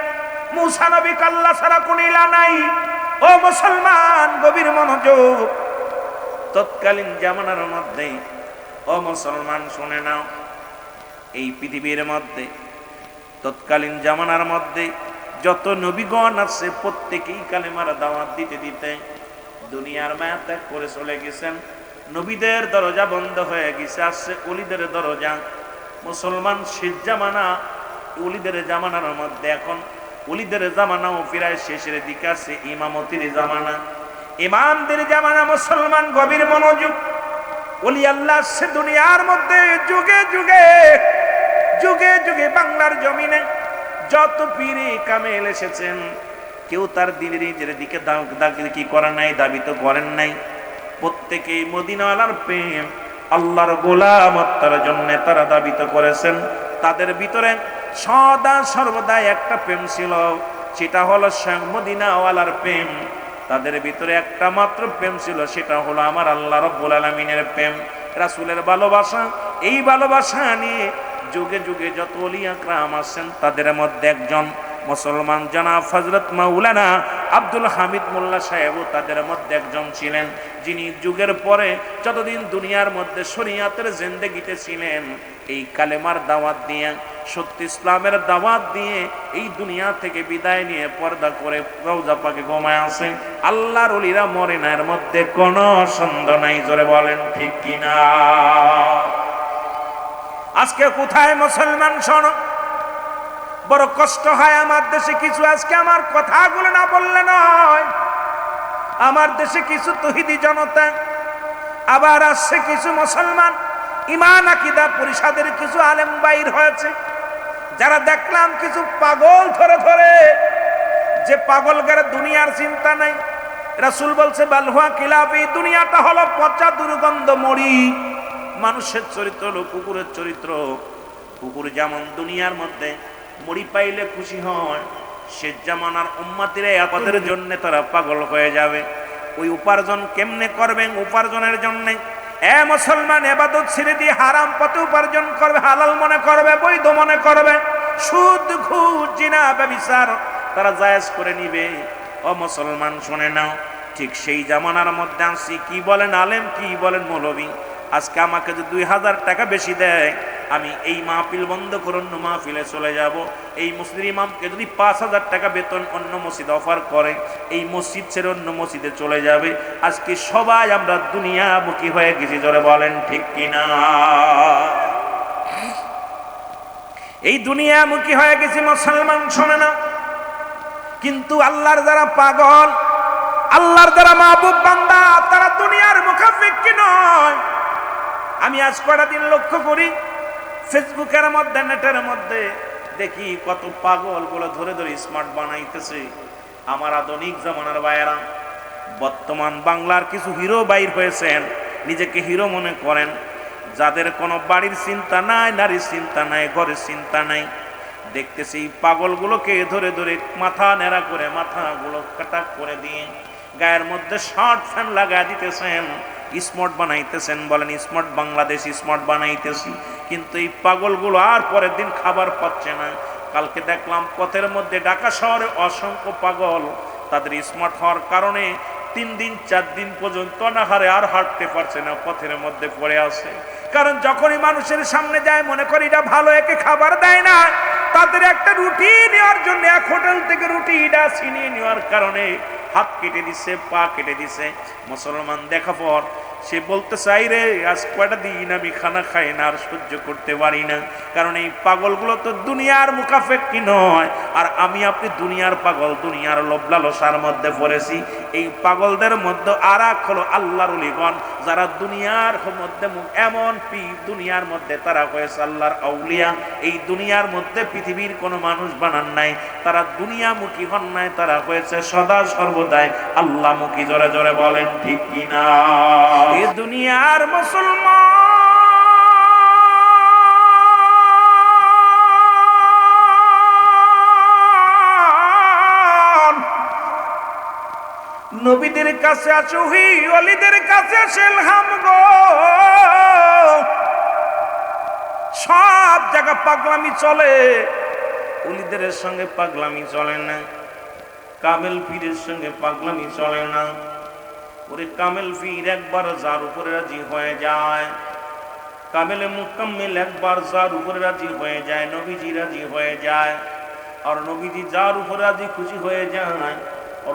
মূসা নবী আল্লাহ ছাড়া কোনো ইলাহ নাই। ও মুসলমান গভীর মনোযোগ, তৎকালীন জামানার মধ্যে ও মুসলমান শুনে নাও, এই পৃথিবীর মধ্যে তৎকালীন জামানার মধ্যে যত নবীগণ আছে প্রত্যেকেই কালেমার দাওয়াত দিতে দিতে দুনিয়ার মায়া ত্যাগ করে চলে গেছেন। নবীদের দরজা বন্ধ হয়ে গেছে, আসছে ওলিদের দরজা। মুসলমান শেষ জামানা, ওলিদের জামানার মধ্যে এখন ওলিদের জামানাও প্রায় শেষের দিকে আছে, ইমামতির জামানা, ইমামদের জামানা। মুসলমান গভীর মনোযোগ, ওলি আল্লাহ আসছে দুনিয়ার মধ্যে যুগে যুগে যুগে যুগে। বাংলার জমিনে যত পীরে কামেল এসেছেন কেউ তার দিনের দিকে কি করে নাই, দাবি তো করেন নাই। প্রত্যেকেই মদিনাওয়ালার প্রেম, আল্লাহর গোলামত্বের জন্য তারা দাবিত করেছেন। তাদের ভিতরে সদা সর্বদা একটা প্রেম ছিল, সেটা হলো স্বয়ং মদিনাওয়ালার প্রেম। তাদের ভিতরে একটা মাত্র প্রেম ছিল, সেটা হলো আমার আল্লাহ রাব্বুল আলামিনের প্রেম, রাসূলের ভালোবাসা। এই ভালোবাসা নিয়ে যুগে যুগে যত ওলি আকরাম আছেন তাদের মধ্যে একজন মুসলমান জনাব হযরত মাওলানা আব্দুল হামিদ মোল্লা সাহেবও তাদের মধ্যে একজন ছিলেন, যিনি যুগের পরে যতদিন দুনিয়ার মধ্যে শরীয়তের জিন্দেগিতে ছিলেন এই কালেমার দাওয়াত দিয়ে, সত্য ইসলামের দাওয়াত দিয়ে এই দুনিয়া থেকে বিদায় নিয়ে পর্দা করে রওজা পাকে ঘুমায় আছে। আল্লাহর ওলিরা মরে না, এর মধ্যে কোনো সন্দেহ নাই। জোরে বলেন ঠিক কিনা? আজকে কোথায় মুসলমান শোনো, বড় কষ্ট হয় আমার দেশে কিছু, আজকে আমার কথাগুলো না বললে নয়, আমার দেশে কিছু তৌহিদি জনতা, আবার আসছে কিছু মুসলমান ঈমান আকীদা পরিষদের কিছু আলেম বাইর হয়েছে, যারা দেখলাম কিছু পাগল ধরে ধরে, যে পাগল গারে দুনিয়ার চিন্তা নাই। রাসূল বলছে বালহুয়া কিলাব, এই দুনিয়াটা হলো পচা দুর্গন্ধ মরি। মানুষের চরিত্র হলো কুকুরের চরিত্র। কুকুর যেমন দুনিয়ার মধ্যে মরি পাইলে খুশি হয়, শেষ জামানার উম্মতিরা আপাদের জন্য তারা পাগল হয়ে যাবে। ওই উপার্জন কেমনে করবেন? উপার্জনের জন্য এ মুসলমান ইবাদত ছেড়ে দিয়ে হারাম পথে উপার্জন করবে, হালাল মনে করবে, বৈধ মনে করবে, সুদ ঘুষ জিনা ব্যভিচার তারা জায়েজ করে নিবে। ও মুসলমান শুনে নাও, ঠিক সেই জামানার মধ্যে আসি। কি বলেন আলেম, কি বলেন মৌলবী, আজকে আমাকে যদি 2000 টাকা বেশি দেয়, আমি এই মাহফিল বন্ধ করে অন্য মাহফিলে চলে যাব। এই মসজিদের ইমামকে যদি 5000 টাকা বেতন অন্য মসজিদ অফার করে, এই মসজিদ ছেড়ে অন্য মসজিদে চলে যাবে। আজকে সবাই আমরা দুনিয়ামুখী হয়ে গেছি। জোরে বলেন ঠিক কিনা? এই দুনিয়ামুখী হয়ে গেছি মুসলমান, শোনে না। কিন্তু আল্লাহর যারা পাগল, আল্লাহর যারা মাহবুব বান্দা, তারা দুনিয়ার মুখাপেক্ষী নয়। আমি আজ কটা দিন লক্ষ্য করি ফেসবুকের মধ্যে, নেটের মধ্যে দেখি কত পাগল গুলো ধরে ধরে স্মার্ট বানাইতেছে। আমার আধুনিক জামানার ভাইয়েরা, বর্তমান বাংলার কিছু হিরো বাইর হয়েছেন, নিজেকে হিরো মনে করেন, যাদের কোনো বাড়ির চিন্তা নাই, নারীর চিন্তা নাই, ঘরের চিন্তা নাই, দেখতেছি এই পাগলগুলোকে ধরে ধরে মাথা নেড়া করে মাথাগুলো কাটা করে দিয়ে গায়ের মধ্যে শার্ট ফ্যান লাগায় দিতেছেন, স্মার্ট বানাইতেছেন। বলেন স্মার্ট বাংলাদেশ, স্মার্ট বানাইতেছি। কিন্তু এই পাগলগুলো আর পরের দিন খাবার পাচ্ছে না। কালকে দেখলাম পথের মধ্যে ঢাকা শহরে অসংখ্য পাগল, তাদের স্মার্ট হওয়ার কারণে 3 দিন 4 দিন পর্যন্ত অনাহারে আর হাঁটতে পারছে না, পথের মধ্যে পড়ে আছে। কারণ যখনই মানুষের সামনে যায় মনে করি এটা ভালো, একে খাবার দেয় না। তাদের একটা রুটি নেওয়ার জন্য এক হোটেল থেকে রুটিটা ছিনিয়ে নেওয়ার কারণে হাত কেটে দিছে, পা কেটে দিছে। মুসলমান দেখা পর সে বলতে চাই, রে আজ কয়টা দিন আমি খানা খাই না, আর সহ্য করতে পারি না। কারণ এই পাগলগুলো তো দুনিয়ার মুখাপেক্ষী নয়, আর আমি আপনি দুনিয়ার পাগল, দুনিয়ার লোভ লালসার মধ্যে পড়েছি। এই পাগলদের মধ্যে আর এক হলো আল্লাহর ওলিগণ, যারা দুনিয়ার মধ্যে এমন দুনিয়ার মধ্যে তারা হয়েছে আল্লাহর আউলিয়া। এই দুনিয়ার মধ্যে পৃথিবীর কোনো মানুষ বানান নাই, তারা দুনিয়ামুখী হন নাই, তারা হয়েছে সদা সর্বদাই আল্লাহমুখী। জোরে জোরে বলেন ঠিক কিনা? এই দুনিয়ার মুসলমান নবীদের কাছে আছে ওহী, ওলিদের কাছে আছে ইলহাম গো। সব জায়গা পাগলামি চলে, ওলিদের সঙ্গে পাগলামি চলে না, কামেল পীরের সঙ্গে পাগলামি চলে না। ওরে কামেল পীর একবার যার উপরে রাজি হয়ে যায়, কামেলে মুকাম্মিল একবার যার উপরে রাজি হয়ে যায়, নবীজি রাজি হয়ে যায়। আর নবীজি যার উপরে রাজি খুশি হয়ে যায়,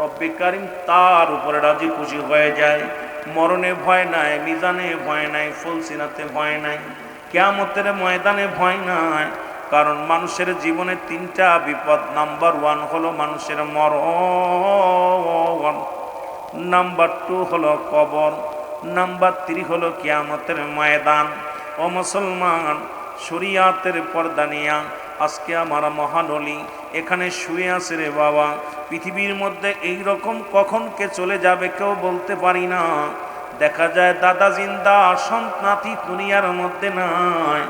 রব্বে কারীম তার উপরে রাজি খুশি হয়ে যায়। মরণে ভয় নাই, মিজানে ভয় নাই, ফুলসিরাতে ভয় নাই, কিয়ামতের ময়দানে ভয় নাই। কারণ মানুষের জীবনে 3টা বিপদ। নাম্বার 1 হলো মানুষের মরণ, নাম্বার 2 হলো কবর, নাম্বার 3 হলো কিয়ামতের ময়দান। ও মুসলমান, শরিয়াতের পর্দা নিয়া আজকে আমার মহানলি এখানে শুয়ে আছে রে বাবা। পৃথিবীর মধ্যে এই রকম কখন কে চলে যাবে কেউ বলতে পারি না। দেখা যায় দাদা জিন্দা, সন্তানাতি দুনিয়ার মধ্যে নাই,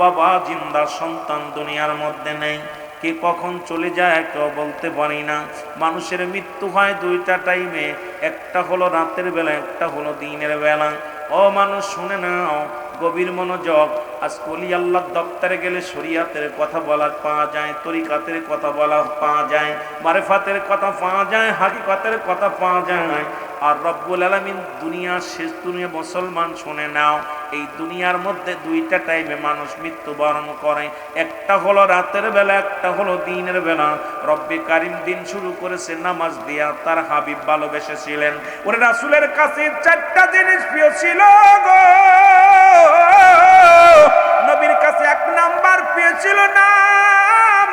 বাবা জিন্দা, সন্তান দুনিয়ার মধ্যে নেই। কে কখন চলে যায় কেউ বলতে পারি না। মানুষের মৃত্যু হয় 2টা টাইমে, একটা হলো রাতের বেলা, একটা হলো দিনের বেলা। ও মানুষ শুনে নাও, গভীর মনোযোগ। আজ ওলি আল্লাহর দপ্তরে গেলে শরিয়াতের কথা বলা পাওয়া যায়, তরিকাতের কথা বলা পাওয়া যায়, মারিফাতের কথা পাওয়া যায়, হাকিকতের কথা পাওয়া যায়। আর রব্বুল আলামিন দুনিয়ার শেষ দুনিয়া মুসলমান শুনে নাও, এই দুনিয়ার মধ্যে 2টা টাইমে মানুষ মৃত্যুবরণ করে, একটা হলো রাতের বেলা, একটা হলো দিনের বেলা। রব্বে কারীম দিন শুরু করেছে নামাজ দিয়া, তার হাবিব ভালোবেসেছিলেন। ওরে রাসূলের কাছে 4টা জিনিস প্রিয় ছিল গো। নবীর কাছে 1 নাম্বার প্রিয় ছিল নামাজ।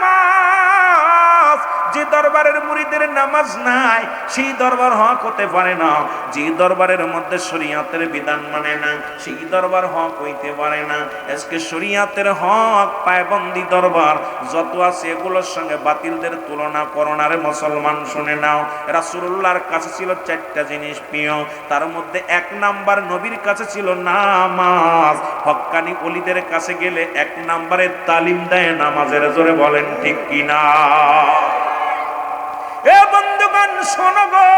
যে দরবারের মুরিদের নামাজ নাই, সেই দরবার হক হতে পারে না। যে দরবারের মধ্যে শরিয়াতের বিধান মানে না, সেই দরবার হক হইতে পারে না। আজকে শরিয়াতের হক পায়বন্দি দরবার যত আছে এগুলোর সঙ্গে বাতিলদের তুলনা করো না রে মুসলমান। শুনে নাও, রাসূলুল্লাহর কাছে ছিল 4টা জিনিস প্রিয়, তার মধ্যে 1 নাম্বার নবীর কাছে ছিল নামাজ। হক্কানি ওলিদের কাছে গেলে 1 নাম্বারে তালিম দেয় নামাজের। জোরে বলেন ঠিক কিনা? এ বন্ধুগণ শোনো গো,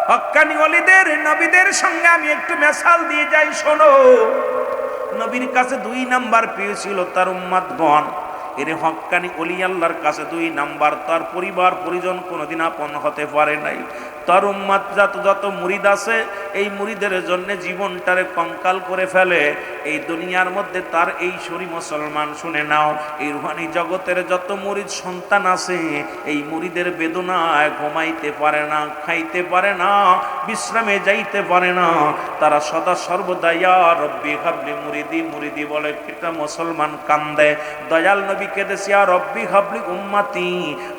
হক্কানি ওলিদের নবীদের সঙ্গে আমি একটু মেসাল দিয়ে যাই, শোনো। নবীর কাছে 2 নাম্বার পেয়েছিল তার উম্মতগণ। এর হক্কানি ওলি আল্লাহর কাছে 2 নাম্বার, তার পরিবার পরিজন কোনোদিন আপন হতে পারে নাই। তার উম্মত যত মুরিদ আছে, এই মুরিদের জন্য জীবনটারে কঙ্কাল করে ফেলে এই দুনিয়ার মধ্যে। তার এই শরী মুসলমান শুনে নাও, এই রুহানি জগতের যত মুরিদ সন্তান আছে, এই মুরিদের বেদনায় ঘুমাইতে পারে না, খাইতে পারে না, বিশ্রামে যাইতে পারে না। তারা সদা সর্বদা ইয়া রব্বি হাবলি মুরিদি মুরিদি বলে একটা মুসলমান কান্দে। দয়াল নবী কেঁদেছে ইয়া রব্বি হাবলি উম্মতি।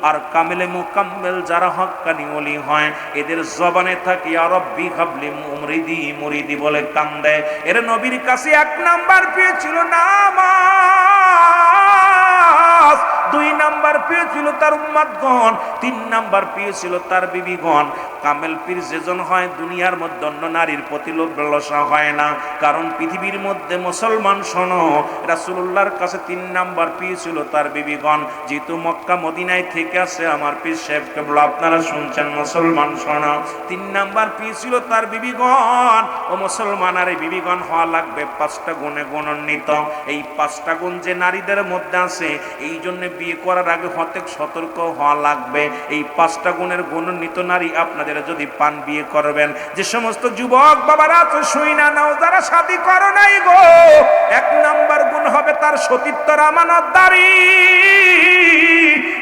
আর কামিলে মুকাম্মেল যারা হক্কানি ওলি হয়, এদের জবানে থাকে ইয়া রব্বি হাবলি মুরিদি মুরিদি বলে কান্দে। এর নবীর কাছে 1 নাম্বার পেয়েছিল নামাজ, 2 নাম্বার পেয়েছিল তার উম্মতগণ, 3 নাম্বার পেয়েছিল তার বিবিগণ, কামেল পীর যেজন হয় দুনিয়ার মধ্যে অন্য নারীর প্রতি লোভ লালসা হয় না। কারণ পৃথিবীর মধ্যে মুসলমান শোনো, রাসূলুল্লাহর কাছে 3 নাম্বার পীর ছিল তার বিবিগণ। যেহেতু মক্কা মদিনায় থেকে আসে আমার পীর সাহেব কেবল আপনারা শুনছেন, মুসলমান শোনো, 3 নাম্বার পীর ছিল তার বিবিগণ। ও মুসলমান, আর এই বিবিগণ হওয়া লাগবে 5টা গুণে গুণান্বিত। এই 5টা গুণ যে নারীদের মধ্যে আছে, এই জন্য বিয়ে করার আগে হতে সতর্ক হওয়া লাগবে। এই 5টা গুণের গুণান্বিত নারী আপনাদের যদি পান, বিয়ে করবেন। যে সমস্ত যুবক বাবারা তো শুই না নাও, যারা শাদী করো নাই গো, 1 নাম্বার গুণ হবে তার সতীত্বর আমানতদারি,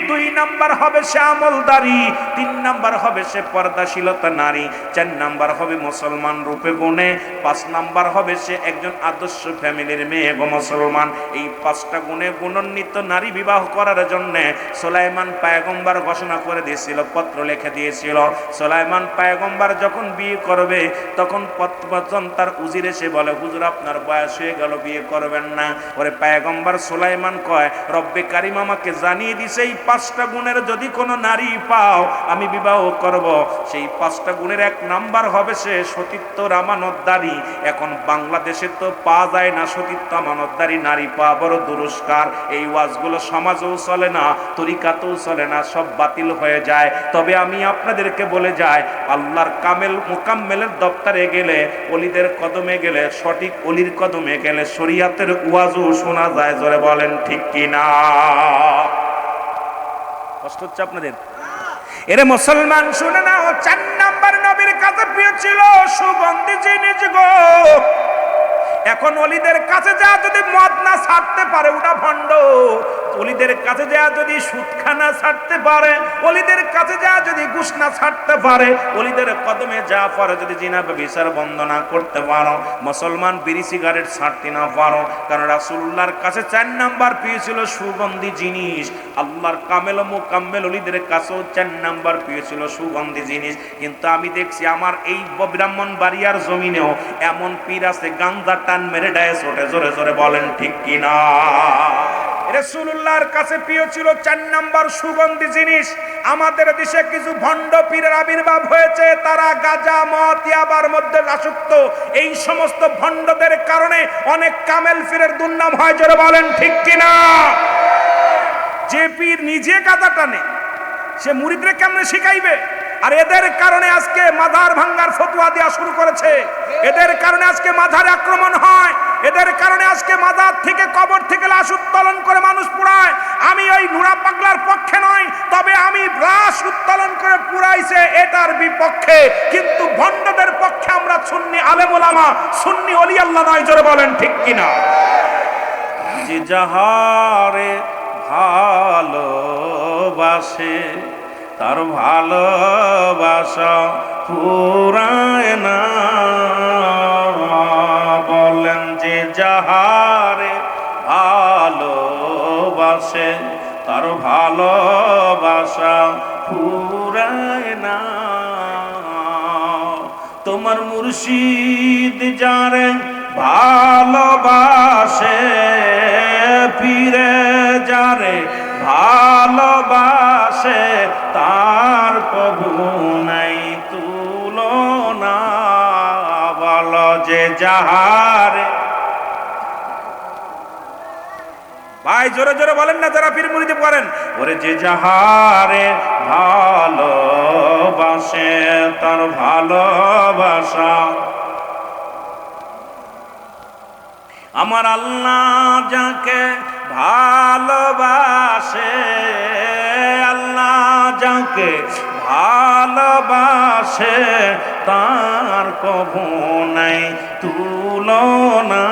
2 নাম্বার হবে সে আমলদারি, 3 নাম্বার হবে সে পর্দাশীলতা নারী, 4 নাম্বার হবে মুসলমান রূপে গুণে, 5 নাম্বার হবে সে একজন আদর্শ ফ্যামিলির মেয়ে গো মুসলমান। এই 5টা গুণে গুণান্বিত নারী বিবাহ করার জন্য সুলাইমান পয়গম্বর ঘোষণা করে দিয়েছিল, পত্র লিখে দিয়েছিল। সুলাইমান পয়গম্বর যখন বিয়ে করবে, তখন পত্রবচন তার উজির এসে বলে, হুজুর আপনার বয়স হয়ে গেল, বিয়ে করবেন না। ওরে পয়গম্বর সুলাইমান কয়, রব্বে কারিম আমাকে জানিয়ে দিছে এই 5টা গুণের যদি কোনো নারী পাও আমি বিবাহ করব। সেই 5টা গুণের 1 নাম্বার হবে সে সতীত্ব আমানতদারি। এখন বাংলাদেশে তো পাওয়া যায় না সতীত্ব আমানতদারি নারী, পাওয়া বড় দুরস্কার। এই ওয়াজগুলো সমাজেও চলে না, তরিকাতেও চলে না, সব বাতিল হয়ে যায়। তবে আমি আপনাদেরকে বলে যাই, আল্লাহর কামেল মুকাম্মেলের দপ্তরে গেলে, ওলিদের কদমে গেলে, সঠিক ওলির কদমে গেলে শরীয়তের ওয়াজও শোনা যায়। জোরে বলেন ঠিক কিনা? কষ্ট হচ্ছে আপনাদের? এরে মুসলমান শুনে নাও, 4 নাম্বার নবীর কাছে প্রিয় ছিল সুগন্ধি জিনিস গো। এখন ওলিদের কাছে যা যদি মদ না ছাড়তে পারে ওটা ভণ্ড, ওলিদের কাছে যা যদি সুদখানা ছাড়তে পারে, ওলিদের কাছে যা যদি ঘুষ না ছাড়তে পারে, ওলিদের কদমে যা পারে যদি জিনা ব্যভিচার বন্ধ না করতে পারো, মুসলমান বিড়ি সিগারেট ছাড়তে না পারো। কারণ রাসূলুল্লাহর কাছে 4 নাম্বার পেয়েছিল সুগন্ধি জিনিস, আল্লাহর কামেল ও মুকাম্মেল ওলিদের কাছেও 4 নাম্বার পেয়েছিল সুগন্ধি জিনিস। কিন্তু আমি দেখছি আমার এই ব্রাহ্মণবাড়িয়ার জমিনেও এমন পীর আছে গাঞ্জা টান মেরে ডায়ে ওঠে। জোরে জোরে বলেন ঠিক কিনা? রাসূলুল্লাহর কাছে প্রিয় ছিল 4 নাম্বার সুগন্ধি জিনিস। আমাদের দেশে কিছু ভণ্ড পীরের আবির্ভাব হয়েছে, তারা গাঁজা মদ ইয়াবার মধ্যে আসক্ত। এই সমস্ত ভণ্ডদের কারণে অনেক কামেল পীরের দুর্নাম হয়। জোরে বলেন ঠিক কিনা? যে পীর নিজে গাঁজা টানে, সে মুরিদরে কেমনে শিখাইবে? আর এদের কারণে আজকে মাজার ভাঙ্গার ফতোয়া দেওয়া শুরু করেছে, এদের কারণে আজকে মাজারে আক্রমণ হয়, এদের কারণে আজকে মাজার থেকে কবর থেকে লাশ উত্তোলন করে মানুষ পুড়ায়। আমি ওই নুরা পাগলার পক্ষে নয়, তবে আমি লাশ উত্তোলন করে পুড়াইছে এটার বিপক্ষে। কিন্তু ভণ্ডদের পক্ষে আমরা সুন্নি আলেম ওলামা, সুন্নি ওলি আল্লাহ নয়। জোরে বলেন ঠিক কিনা? যে যাহারে ভালোবাসে তার ভালোবাসা ফুরায় না। বলেন যে যাহারে ভালোবাসে তার ভালোবাসা ফুরায় না। তোমার মুর্শিদ যারে ভালোবাসে, পীরে যারে ভালোবাসে, তার কবু নাই তুলনা। বলো যে যাহারে, ভাই জোরে জোরে বলেন না যারা পীর মুরিদে পড়েন, ওরে যে যাহারে ভালোবাসে তার ভালোবাসা। আমার আল্লাহ যাকে ভালোবাসে, আল্লাহ যাকে ভালোবাসে, তার কবু নাই তুলনা।